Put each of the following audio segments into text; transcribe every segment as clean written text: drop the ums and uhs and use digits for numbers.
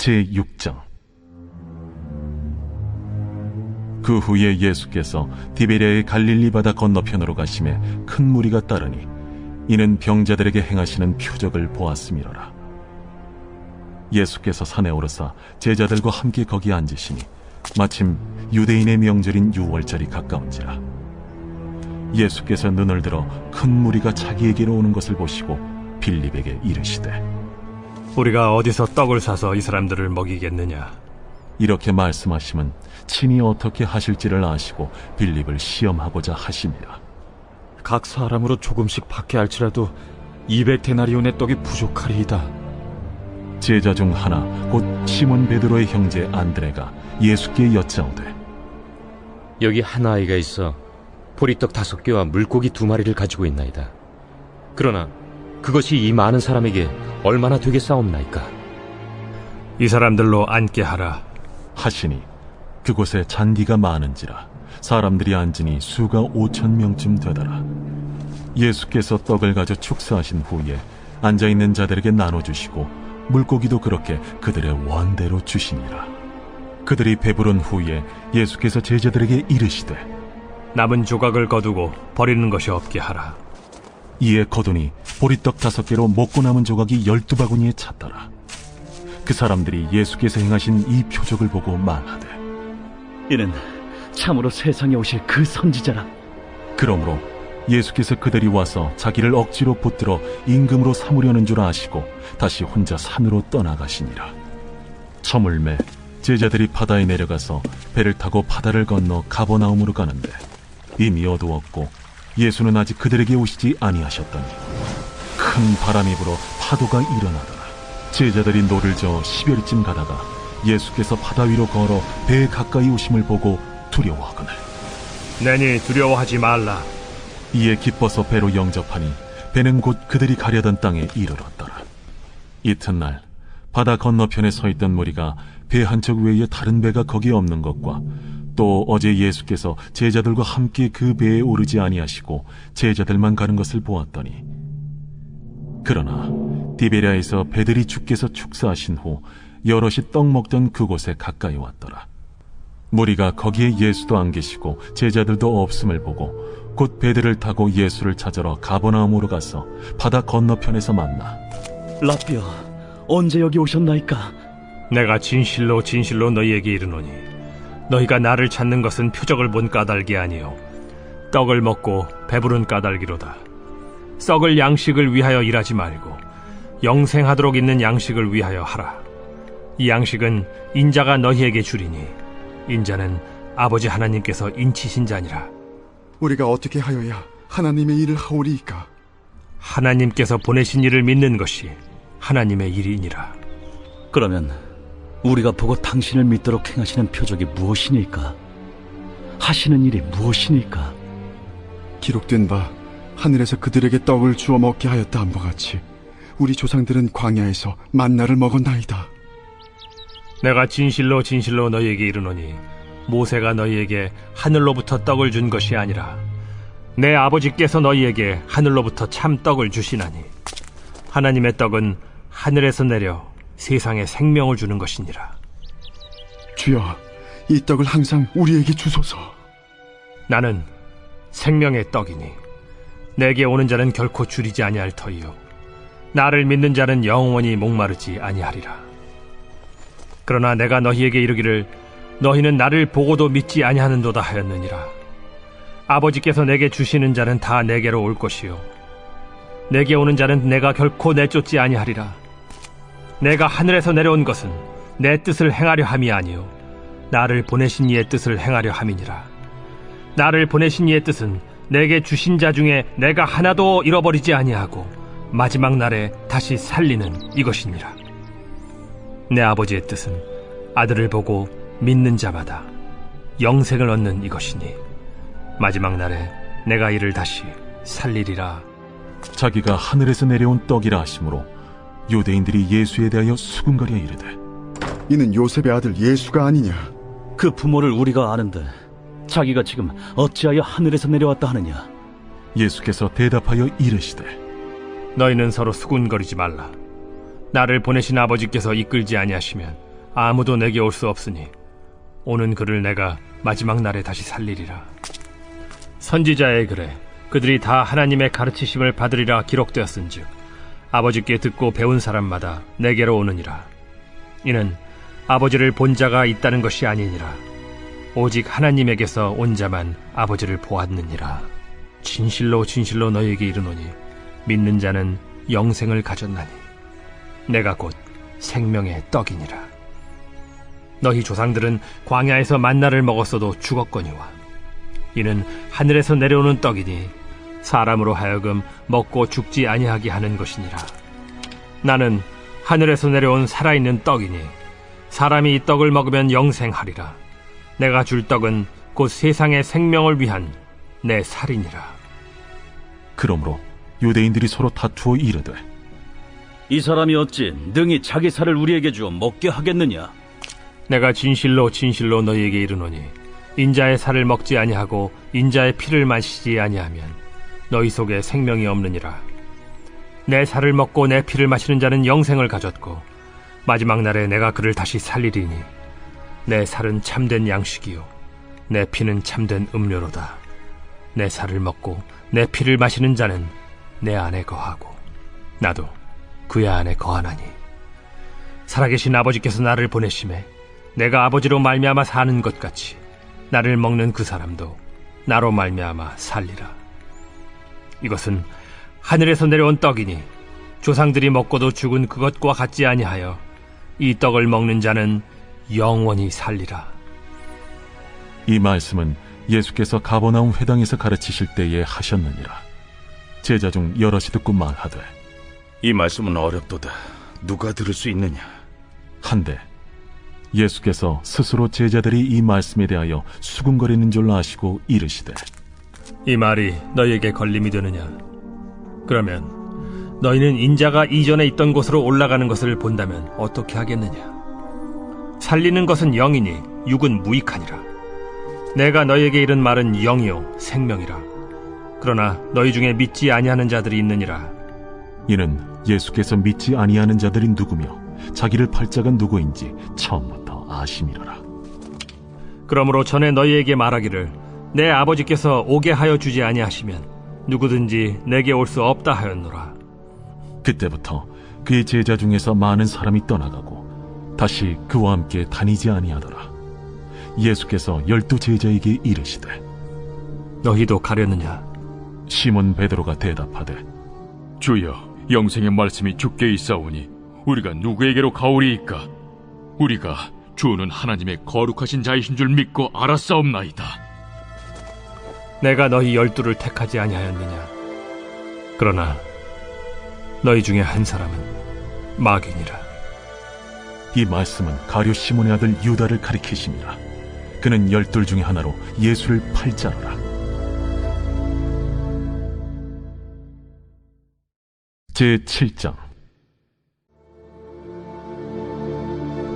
제6장. 그 후에 예수께서 디베랴의 갈릴리 바다 건너편으로 가심에 큰 무리가 따르니 이는 병자들에게 행하시는 표적을 보았음이로라. 예수께서 산에 오르사 제자들과 함께 거기 앉으시니 마침 유대인의 명절인 유월절이 가까운지라. 예수께서 눈을 들어 큰 무리가 자기에게로 오는 것을 보시고 빌립에게 이르시되, 우리가 어디서 떡을 사서 이 사람들을 먹이겠느냐? 이렇게 말씀하심은 친히 어떻게 하실지를 아시고 빌립을 시험하고자 하심이라. 각 사람으로 조금씩 받게 할지라도 200데나리온의 떡이 부족하리이다. 제자 중 하나 곧 시몬 베드로의 형제 안드레가 예수께 여짜오되, 여기 한 아이가 있어 보리떡 5개와 물고기 2마리를 가지고 있나이다. 그러나 그것이 이 많은 사람에게 얼마나 되겠사옵나이까? 이 사람들로 앉게 하라 하시니 그곳에 잔디가 많은지라 사람들이 앉으니 수가 5,000명쯤 되더라. 예수께서 떡을 가져 축사하신 후에 앉아있는 자들에게 나눠주시고 물고기도 그렇게 그들의 원대로 주시니라. 그들이 배부른 후에 예수께서 제자들에게 이르시되, 남은 조각을 거두고 버리는 것이 없게 하라. 이에 거두니 보리떡 5개로 먹고 남은 조각이 12바구니에 찼더라. 그 사람들이 예수께서 행하신 이 표적을 보고 말하되, 이는 참으로 세상에 오실 그 선지자라. 그러므로 예수께서 그들이 와서 자기를 억지로 붙들어 임금으로 삼으려는 줄 아시고 다시 혼자 산으로 떠나가시니라. 저물매 제자들이 바다에 내려가서 배를 타고 바다를 건너 가버나움으로 가는데 이미 어두웠고 예수는 아직 그들에게 오시지 아니하셨더니 큰 바람이 불어 파도가 일어나더라. 제자들이 노를 저어 10여리쯤 가다가 예수께서 바다 위로 걸어 배에 가까이 오심을 보고 두려워하거늘 내니 두려워하지 말라. 이에 기뻐서 배로 영접하니 배는 곧 그들이 가려던 땅에 이르렀더라. 이튿날 바다 건너편에 서 있던 무리가 배 한 척 외에 다른 배가 거기에 없는 것과 또 어제 예수께서 제자들과 함께 그 배에 오르지 아니하시고 제자들만 가는 것을 보았더니, 그러나 디베랴에서 배들이 주께서 축사하신 후 여럿이 떡 먹던 그곳에 가까이 왔더라. 무리가 거기에 예수도 안 계시고 제자들도 없음을 보고 곧 배들을 타고 예수를 찾으러 가버나움으로 가서 바다 건너편에서 만나, 라삐어, 언제 여기 오셨나이까? 내가 진실로 진실로 너희에게 이르노니 너희가 나를 찾는 것은 표적을 본 까닭이 아니요 떡을 먹고 배부른 까닭이로다. 썩을 양식을 위하여 일하지 말고 영생하도록 있는 양식을 위하여 하라. 이 양식은 인자가 너희에게 주리니 인자는 아버지 하나님께서 인치신 자니라. 우리가 어떻게 하여야 하나님의 일을 하오리이까? 하나님께서 보내신 이를 믿는 것이 하나님의 일이니라. 그러면 우리가 보고 당신을 믿도록 행하시는 표적이 무엇이니까? 하시는 일이 무엇이니까? 기록된 바 하늘에서 그들에게 떡을 주어 먹게 하였다 함과 같이 우리 조상들은 광야에서 만나를 먹었나이다. 내가 진실로 진실로 너희에게 이르노니 모세가 너희에게 하늘로부터 떡을 준 것이 아니라 내 아버지께서 너희에게 하늘로부터 참 떡을 주시나니 하나님의 떡은 하늘에서 내려 세상에 생명을 주는 것이니라. 주여, 이 떡을 항상 우리에게 주소서. 나는 생명의 떡이니 내게 오는 자는 결코 줄이지 아니할 터이요 나를 믿는 자는 영원히 목마르지 아니하리라. 그러나 내가 너희에게 이르기를 너희는 나를 보고도 믿지 아니하는도다 하였느니라. 아버지께서 내게 주시는 자는 다 내게로 올 것이요 내게 오는 자는 내가 결코 내쫓지 아니하리라. 내가 하늘에서 내려온 것은 내 뜻을 행하려 함이 아니요 나를 보내신 이의 뜻을 행하려 함이니라. 나를 보내신 이의 뜻은 내게 주신 자 중에 내가 하나도 잃어버리지 아니하고 마지막 날에 다시 살리는 이것이니라. 내 아버지의 뜻은 아들을 보고 믿는 자마다 영생을 얻는 이것이니 마지막 날에 내가 이를 다시 살리리라. 자기가 하늘에서 내려온 떡이라 하심으로 유대인들이 예수에 대하여 수군거려 이르되, 이는 요셉의 아들 예수가 아니냐? 그 부모를 우리가 아는데 자기가 지금 어찌하여 하늘에서 내려왔다 하느냐? 예수께서 대답하여 이르시되, 너희는 서로 수군거리지 말라. 나를 보내신 아버지께서 이끌지 아니하시면 아무도 내게 올 수 없으니 오는 그를 내가 마지막 날에 다시 살리리라. 선지자의 글에 그들이 다 하나님의 가르치심을 받으리라 기록되었은즉 아버지께 듣고 배운 사람마다 내게로 오느니라. 이는 아버지를 본 자가 있다는 것이 아니니라. 오직 하나님에게서 온 자만 아버지를 보았느니라. 진실로 진실로 너희에게 이르노니 믿는 자는 영생을 가졌나니 내가 곧 생명의 떡이니라. 너희 조상들은 광야에서 만나를 먹었어도 죽었거니와 이는 하늘에서 내려오는 떡이니 사람으로 하여금 먹고 죽지 아니하게 하는 것이니라. 나는 하늘에서 내려온 살아있는 떡이니 사람이 이 떡을 먹으면 영생하리라. 내가 줄 떡은 곧 세상의 생명을 위한 내 살이니라. 그러므로 유대인들이 서로 다투어 이르되 이 사람이 어찌 능히 자기 살을 우리에게 주어 먹게 하겠느냐? 내가 진실로 진실로 너희에게 이르노니 인자의 살을 먹지 아니하고 인자의 피를 마시지 아니하면 너희 속에 생명이 없느니라. 내 살을 먹고 내 피를 마시는 자는 영생을 가졌고 마지막 날에 내가 그를 다시 살리리니 내 살은 참된 양식이요 내 피는 참된 음료로다. 내 살을 먹고 내 피를 마시는 자는 내 안에 거하고 나도 그의 안에 거하나니 살아계신 아버지께서 나를 보내심에 내가 아버지로 말미암아 사는 것 같이 나를 먹는 그 사람도 나로 말미암아 살리라. 이것은 하늘에서 내려온 떡이니 조상들이 먹고도 죽은 그것과 같지 아니하여 이 떡을 먹는 자는 영원히 살리라. 이 말씀은 예수께서 가버나움 회당에서 가르치실 때에 하셨느니라. 제자 중 여럿이 듣고 말하되 이 말씀은 어렵도다. 누가 들을 수 있느냐? 한데 예수께서 스스로 제자들이 이 말씀에 대하여 수군거리는 줄 아시고 이르시되 이 말이 너희에게 걸림이 되느냐? 그러면 너희는 인자가 이전에 있던 곳으로 올라가는 것을 본다면 어떻게 하겠느냐? 살리는 것은 영이니 육은 무익하니라. 내가 너희에게 이른 말은 영이요 생명이라. 그러나 너희 중에 믿지 아니하는 자들이 있느니라. 이는 예수께서 믿지 아니하는 자들이 누구며 자기를 팔 자가 누구인지 처음부터 아심이로라. 그러므로 전에 너희에게 말하기를 내 아버지께서 오게 하여 주지 아니하시면 누구든지 내게 올 수 없다 하였노라. 그때부터 그의 제자 중에서 많은 사람이 떠나가고 다시 그와 함께 다니지 아니하더라. 예수께서 12 제자에게 이르시되 너희도 가려느냐? 시몬 베드로가 대답하되 주여, 영생의 말씀이 주께 있사오니 우리가 누구에게로 가오리이까? 우리가 주는 하나님의 거룩하신 자이신 줄 믿고 알았사옵나이다. 내가 너희 12를 택하지 아니하였느냐? 그러나 너희 중에 한 사람은 마귀니라. 이 말씀은 가룟 시몬의 아들 유다를 가리키심이라. 그는 12 중에 하나로 예수를 팔 자로라. 제7장.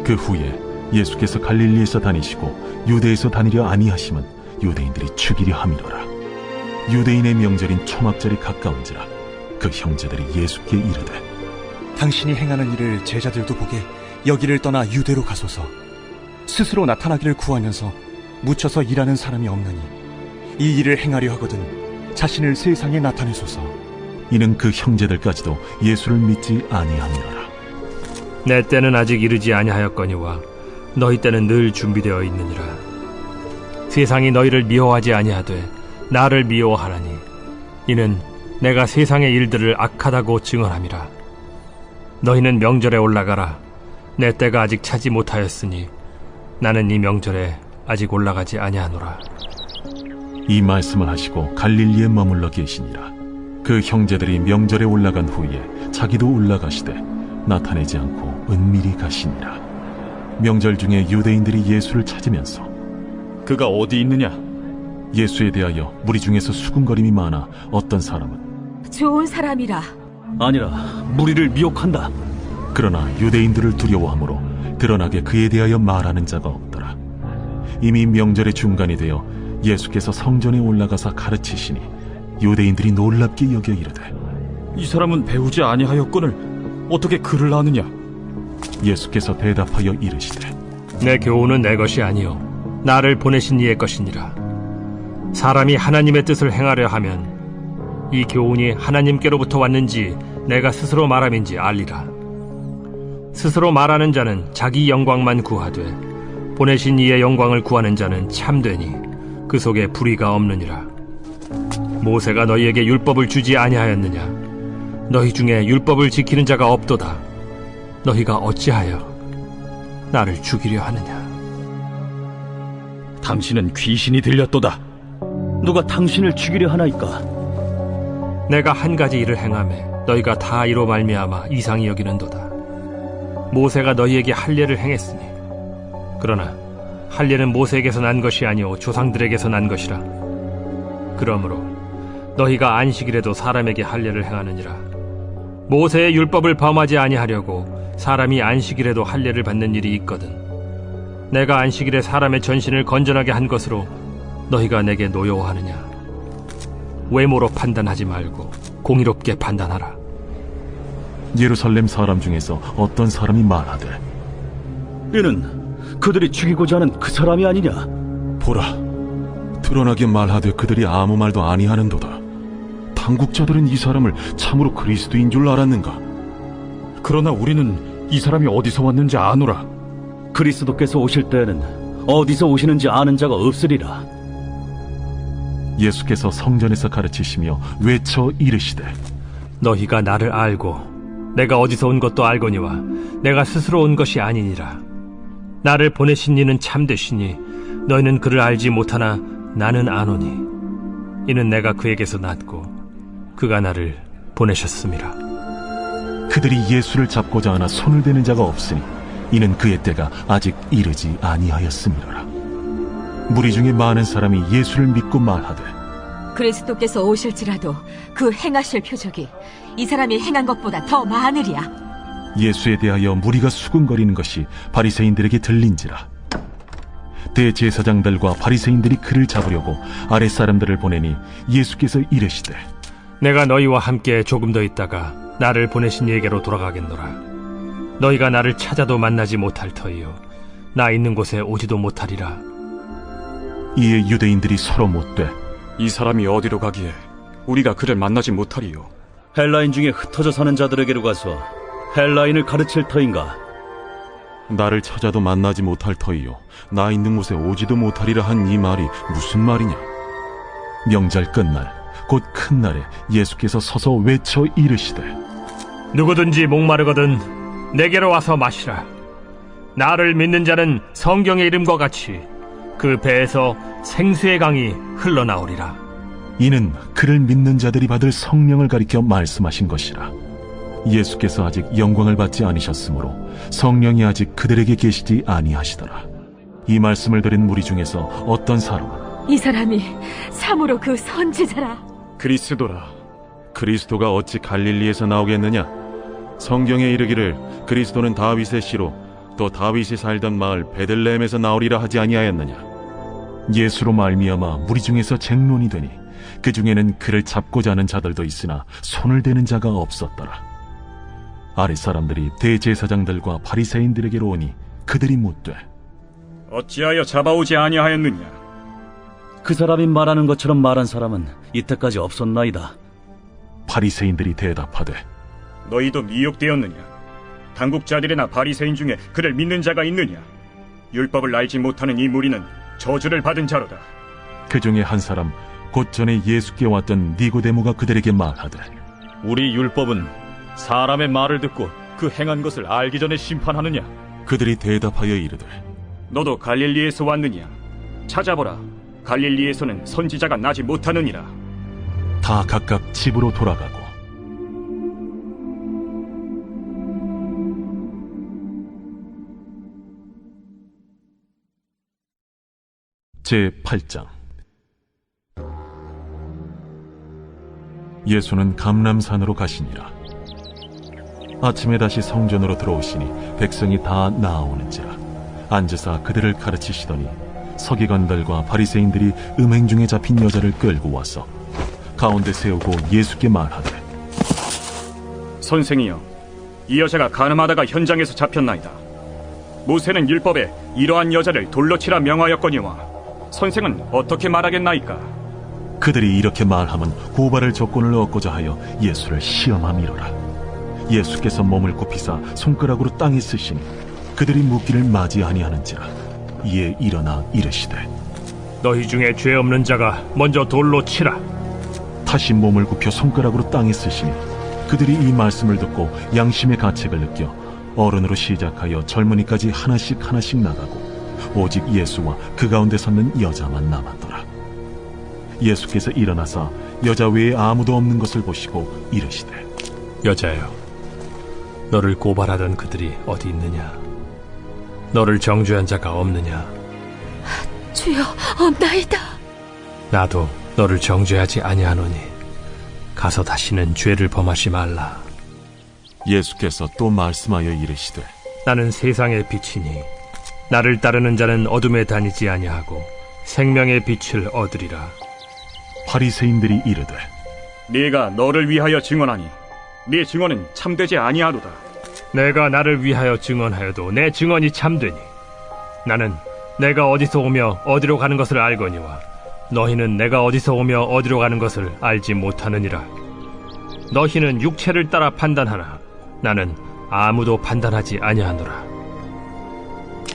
그 후에 예수께서 갈릴리에서 다니시고 유대에서 다니려 아니하심은 유대인들이 죽이려 함이로라. 유대인의 명절인 초막절이 가까운지라 그 형제들이 예수께 이르되 당신이 행하는 일을 제자들도 보게 여기를 떠나 유대로 가소서. 스스로 나타나기를 구하면서 묻혀서 일하는 사람이 없느니 이 일을 행하려 하거든 자신을 세상에 나타내소서. 이는 그 형제들까지도 예수를 믿지 아니함이로라. 내 때는 아직 이르지 아니하였거니와 너희 때는 늘 준비되어 있느니라. 세상이 너희를 미워하지 아니하되 나를 미워하나니 이는 내가 세상의 일들을 악하다고 증언함이라. 너희는 명절에 올라가라. 내 때가 아직 차지 못하였으니 나는 이 명절에 아직 올라가지 아니하노라. 이 말씀을 하시고 갈릴리에 머물러 계시니라. 그 형제들이 명절에 올라간 후에 자기도 올라가시되 나타내지 않고 은밀히 가시니라. 명절 중에 유대인들이 예수를 찾으면서 그가 어디 있느냐? 예수에 대하여 무리 중에서 수군거림이 많아 어떤 사람은 좋은 사람이라. 아니라 무리를 미혹한다. 그러나 유대인들을 두려워하므로 드러나게 그에 대하여 말하는 자가 없더라. 이미 명절의 중간이 되어 예수께서 성전에 올라가서 가르치시니 유대인들이 놀랍게 여겨 이르되 이 사람은 배우지 아니하였거늘 어떻게 글을 아느냐? 예수께서 대답하여 이르시되 내 교훈은 내 것이 아니요 나를 보내신 이의 것이니라. 사람이 하나님의 뜻을 행하려 하면 이 교훈이 하나님께로부터 왔는지 내가 스스로 말함인지 알리라. 스스로 말하는 자는 자기 영광만 구하되 보내신 이의 영광을 구하는 자는 참되니 그 속에 불의가 없느니라. 모세가 너희에게 율법을 주지 아니하였느냐? 너희 중에 율법을 지키는 자가 없도다. 너희가 어찌하여 나를 죽이려 하느냐? 당신은 귀신이 들렸도다. 누가 당신을 죽이려 하나이까? 내가 한 가지 일을 행하매 너희가 다 이로 말미암아 이상히 여기는도다. 모세가 너희에게 할례를 행했으니 그러나 할례는 모세에게서 난 것이 아니오 조상들에게서 난 것이라. 그러므로 너희가 안식일에도 사람에게 할례를 행하느니라. 모세의 율법을 범하지 아니하려고 사람이 안식일에도 할례를 받는 일이 있거든. 내가 안식일에 사람의 전신을 건전하게 한 것으로 너희가 내게 노여워하느냐? 외모로 판단하지 말고 공의롭게 판단하라. 예루살렘 사람 중에서 어떤 사람이 말하되 이는 그들이 죽이고자 하는 그 사람이 아니냐? 보라, 드러나게 말하되 그들이 아무 말도 아니하는도다. 당국자들은 이 사람을 참으로 그리스도인 줄 알았는가? 그러나 우리는 이 사람이 어디서 왔는지 아노라. 그리스도께서 오실 때에는 어디서 오시는지 아는 자가 없으리라. 예수께서 성전에서 가르치시며 외쳐 이르시되 너희가 나를 알고 내가 어디서 온 것도 알거니와 내가 스스로 온 것이 아니니라. 나를 보내신 이는 참되시니 너희는 그를 알지 못하나 나는 아노니 이는 내가 그에게서 났고 그가 나를 보내셨음이라. 그들이 예수를 잡고자 하나 손을 대는 자가 없으니 이는 그의 때가 아직 이르지 아니하였음이라. 무리 중에 많은 사람이 예수를 믿고 말하되 그리스도께서 오실지라도 그 행하실 표적이 이 사람이 행한 것보다 더 많으리야. 예수에 대하여 무리가 수군거리는 것이 바리새인들에게 들린지라. 대제사장들과 바리새인들이 그를 잡으려고 아랫사람들을 보내니 예수께서 이르시되 내가 너희와 함께 조금 더 있다가 나를 보내신 이에게로 돌아가겠노라. 너희가 나를 찾아도 만나지 못할 터이요 나 있는 곳에 오지도 못하리라. 이에 유대인들이 서로 묻되 이 사람이 어디로 가기에 우리가 그를 만나지 못하리요? 헬라인 중에 흩어져 사는 자들에게로 가서 헬라인을 가르칠 터인가? 나를 찾아도 만나지 못할 터이요 나 있는 곳에 오지도 못하리라 한 이 말이 무슨 말이냐? 명절 끝날 곧 큰 날에 예수께서 서서 외쳐 이르시되 누구든지 목마르거든 내게로 와서 마시라. 나를 믿는 자는 성경의 이름과 같이 그 배에서 생수의 강이 흘러나오리라. 이는 그를 믿는 자들이 받을 성령을 가리켜 말씀하신 것이라. 예수께서 아직 영광을 받지 않으셨으므로 성령이 아직 그들에게 계시지 아니하시더라. 이 말씀을 들은 무리 중에서 어떤 사람은 이 사람이 참으로 그 선지자라. 그리스도라. 그리스도가 어찌 갈릴리에서 나오겠느냐? 성경에 이르기를 그리스도는 다윗의 씨로 또 다윗이 살던 마을 베들레헴에서 나오리라 하지 아니하였느냐? 예수로 말미암아 무리 중에서 쟁론이 되니 그 중에는 그를 잡고자 하는 자들도 있으나 손을 대는 자가 없었더라. 아랫 사람들이 대제사장들과 바리새인들에게로 오니 그들이 묻되 어찌하여 잡아오지 아니하였느냐? 그 사람이 말하는 것처럼 말한 사람은 이때까지 없었나이다. 바리새인들이 대답하되 너희도 미혹되었느냐? 당국자들이나 바리새인 중에 그를 믿는 자가 있느냐? 율법을 알지 못하는 이 무리는 저주를 받은 자로다. 그 중에 한 사람 곧 전에 예수께 왔던 니고데모가 그들에게 말하되 우리 율법은 사람의 말을 듣고 그 행한 것을 알기 전에 심판하느냐? 그들이 대답하여 이르되 너도 갈릴리에서 왔느냐? 찾아보라. 갈릴리에서는 선지자가 나지 못하느니라. 다 각각 집으로 돌아가고 제8장 예수는 감람산으로 가시니라. 아침에 다시 성전으로 들어오시니 백성이 다 나아오는지라. 앉으사 그들을 가르치시더니 서기관들과 바리새인들이 음행 중에 잡힌 여자를 끌고 와서 가운데 세우고 예수께 말하되 선생이여, 이 여자가 간음하다가 현장에서 잡혔나이다. 모세는 율법에 이러한 여자를 돌로 치라 명하였거니와 선생은 어떻게 말하겠나이까? 그들이 이렇게 말하면 고발할 조건을 얻고자 하여 예수를 시험함이로라. 예수께서 몸을 굽히사 손가락으로 땅에 쓰시니 그들이 묻기를 맞이 아니하는지라. 이에 일어나 이르시되 너희 중에 죄 없는 자가 먼저 돌로 치라. 다시 몸을 굽혀 손가락으로 땅에 쓰시니 그들이 이 말씀을 듣고 양심의 가책을 느껴 어른으로 시작하여 젊은이까지 하나씩 나가고 오직 예수와 그 가운데 섰는 여자만 남았더라. 예수께서 일어나사 여자 외에 아무도 없는 것을 보시고 이르시되 여자여, 너를 고발하던 그들이 어디 있느냐? 너를 정죄한 자가 없느냐? 주여, 없나이다. 나도 너를 정죄하지 아니하노니 가서 다시는 죄를 범하지 말라. 예수께서 또 말씀하여 이르시되 나는 세상의 빛이니 나를 따르는 자는 어둠에 다니지 아니하고 생명의 빛을 얻으리라. 바리새인들이 이르되 네가 너를 위하여 증언하니 네 증언은 참되지 아니하로다. 내가 나를 위하여 증언하여도 내 증언이 참되니 나는 내가 어디서 오며 어디로 가는 것을 알거니와 너희는 내가 어디서 오며 어디로 가는 것을 알지 못하느니라. 너희는 육체를 따라 판단하나 나는 아무도 판단하지 아니하노라.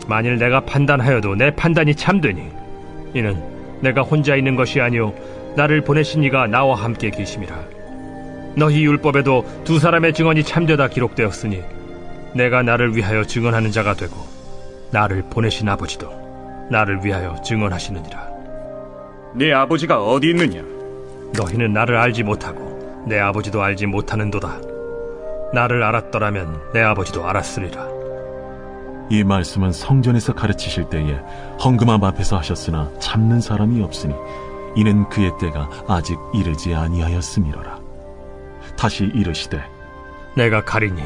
만일 내가 판단하여도 내 판단이 참되니 이는 내가 혼자 있는 것이 아니오 나를 보내신 이가 나와 함께 계심이라. 너희 율법에도 두 사람의 증언이 참되다 기록되었으니 내가 나를 위하여 증언하는 자가 되고 나를 보내신 아버지도 나를 위하여 증언하시느니라. 네 아버지가 어디 있느냐? 너희는 나를 알지 못하고 내 아버지도 알지 못하는도다. 나를 알았더라면 내 아버지도 알았으리라. 이 말씀은 성전에서 가르치실 때에 헌금함 앞에서 하셨으나 참는 사람이 없으니 이는 그의 때가 아직 이르지 아니하였음이로라. 다시 이르시되 내가 가리니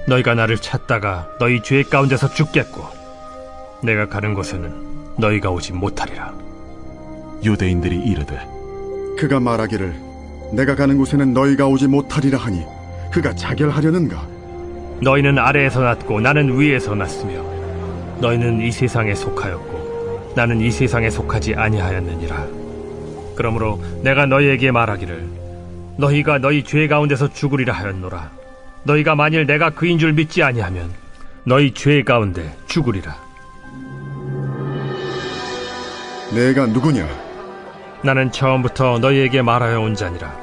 너희가 나를 찾다가 너희 죄 가운데서 죽겠고 내가 가는 곳에는 너희가 오지 못하리라. 유대인들이 이르되 그가 말하기를 내가 가는 곳에는 너희가 오지 못하리라 하니 그가 자결하려는가? 너희는 아래에서 났고 나는 위에서 났으며 너희는 이 세상에 속하였고 나는 이 세상에 속하지 아니하였느니라. 그러므로 내가 너희에게 말하기를 너희가 너희 죄 가운데서 죽으리라 하였노라. 너희가 만일 내가 그인 줄 믿지 아니하면 너희 죄 가운데 죽으리라. 내가 누구냐? 나는 처음부터 너희에게 말하여 온 자니라.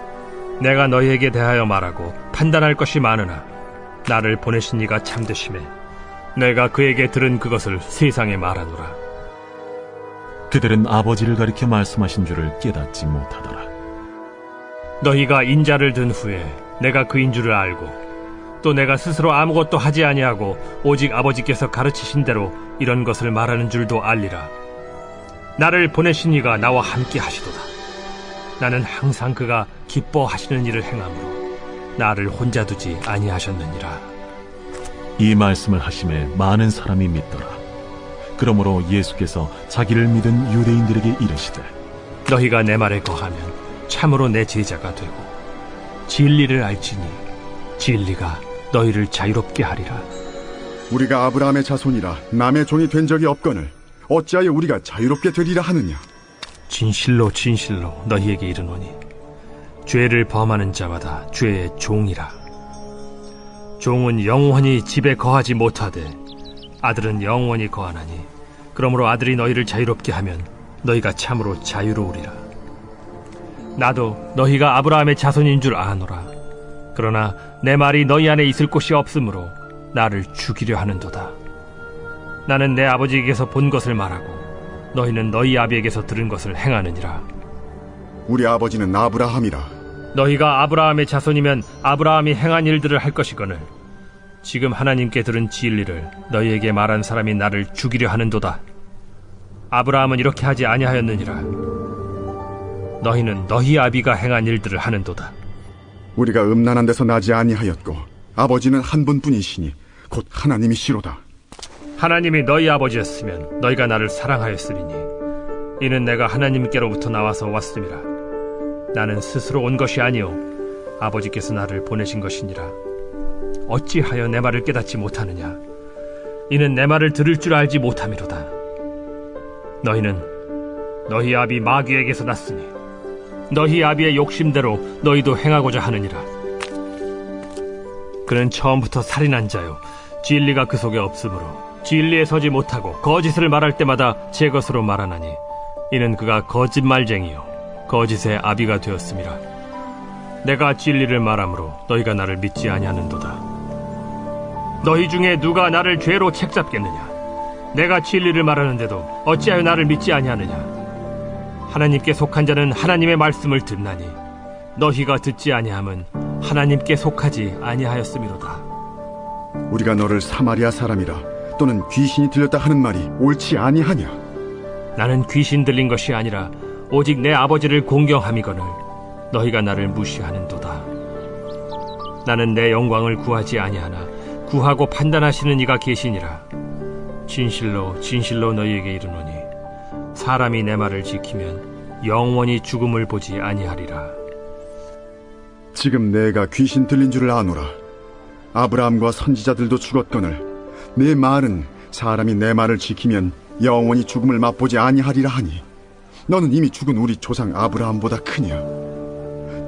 내가 너희에게 대하여 말하고 판단할 것이 많으나 나를 보내신 이가 참되심에 내가 그에게 들은 그것을 세상에 말하노라. 그들은 아버지를 가리켜 말씀하신 줄을 깨닫지 못하더라. 너희가 인자를 든 후에 내가 그인 줄을 알고 또 내가 스스로 아무것도 하지 아니하고 오직 아버지께서 가르치신 대로 이런 것을 말하는 줄도 알리라. 나를 보내신 이가 나와 함께 하시도다. 나는 항상 그가 기뻐하시는 일을 행함으로 나를 혼자 두지 아니하셨느니라. 이 말씀을 하심에 많은 사람이 믿더라. 그러므로 예수께서 자기를 믿은 유대인들에게 이르시되 너희가 내 말에 거하면 참으로 내 제자가 되고 진리를 알지니 진리가 너희를 자유롭게 하리라. 우리가 아브라함의 자손이라 남의 종이 된 적이 없거늘 어찌하여 우리가 자유롭게 되리라 하느냐? 진실로 진실로 너희에게 이르노니 죄를 범하는 자마다 죄의 종이라. 종은 영원히 집에 거하지 못하되 아들은 영원히 거하나니 그러므로 아들이 너희를 자유롭게 하면 너희가 참으로 자유로우리라. 나도 너희가 아브라함의 자손인 줄 아노라. 그러나 내 말이 너희 안에 있을 곳이 없으므로 나를 죽이려 하는도다. 나는 내 아버지에게서 본 것을 말하고 너희는 너희 아비에게서 들은 것을 행하느니라. 우리 아버지는 아브라함이라. 너희가 아브라함의 자손이면 아브라함이 행한 일들을 할 것이거늘 지금 하나님께 들은 진리를 너희에게 말한 사람이 나를 죽이려 하는도다. 아브라함은 이렇게 하지 아니하였느니라. 너희는 너희 아비가 행한 일들을 하는도다. 우리가 음란한 데서 나지 아니하였고 아버지는 한 분뿐이시니 곧 하나님이시로다. 하나님이 너희 아버지였으면 너희가 나를 사랑하였으리니 이는 내가 하나님께로부터 나와서 왔음이라. 나는 스스로 온 것이 아니오 아버지께서 나를 보내신 것이니라. 어찌하여 내 말을 깨닫지 못하느냐? 이는 내 말을 들을 줄 알지 못함이로다. 너희는 너희 아비 마귀에게서 났으니 너희 아비의 욕심대로 너희도 행하고자 하느니라. 그는 처음부터 살인한 자요, 진리가 그 속에 없으므로 진리에 서지 못하고 거짓을 말할 때마다 제 것으로 말하나니 이는 그가 거짓말쟁이요 거짓의 아비가 되었음이라. 내가 진리를 말하므로 너희가 나를 믿지 아니하는도다. 너희 중에 누가 나를 죄로 책잡겠느냐? 내가 진리를 말하는데도 어찌하여 나를 믿지 아니하느냐? 하나님께 속한 자는 하나님의 말씀을 듣나니 너희가 듣지 아니함은 하나님께 속하지 아니하였음이로다. 우리가 너를 사마리아 사람이라 또는 귀신이 들렸다 하는 말이 옳지 아니하냐? 나는 귀신 들린 것이 아니라 오직 내 아버지를 공경함이거늘 너희가 나를 무시하는도다. 나는 내 영광을 구하지 아니하나 구하고 판단하시는 이가 계시니라. 진실로 진실로 너희에게 이르노니 사람이 내 말을 지키면 영원히 죽음을 보지 아니하리라. 지금 내가 귀신 들린 줄을 아노라. 아브라함과 선지자들도 죽었거늘 내 말은 사람이 내 말을 지키면 영원히 죽음을 맛보지 아니하리라 하니 너는 이미 죽은 우리 조상 아브라함보다 크냐?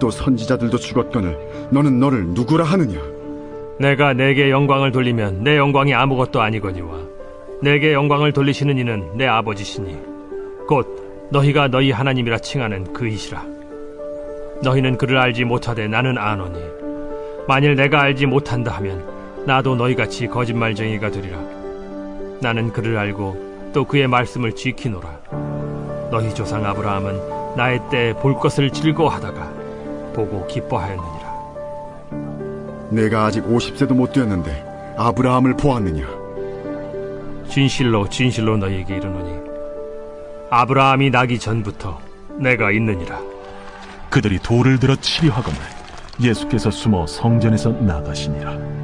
또 선지자들도 죽었거늘 너는 너를 누구라 하느냐? 내가 내게 영광을 돌리면 내 영광이 아무것도 아니거니와 내게 영광을 돌리시는 이는 내 아버지시니 곧 너희가 너희 하나님이라 칭하는 그이시라. 너희는 그를 알지 못하되 나는 아노니 만일 내가 알지 못한다 하면 나도 너희같이 거짓말쟁이가 되리라. 나는 그를 알고 또 그의 말씀을 지키노라. 너희 조상 아브라함은 나의 때에 볼 것을 즐거워하다가 보고 기뻐하였느니라. 내가 아직 50세도 못 되었는데 아브라함을 보았느냐? 진실로 진실로 너희에게 이르노니 아브라함이 나기 전부터 내가 있느니라. 그들이 돌을 들어 치려 하거늘 예수께서 숨어 성전에서 나가시니라.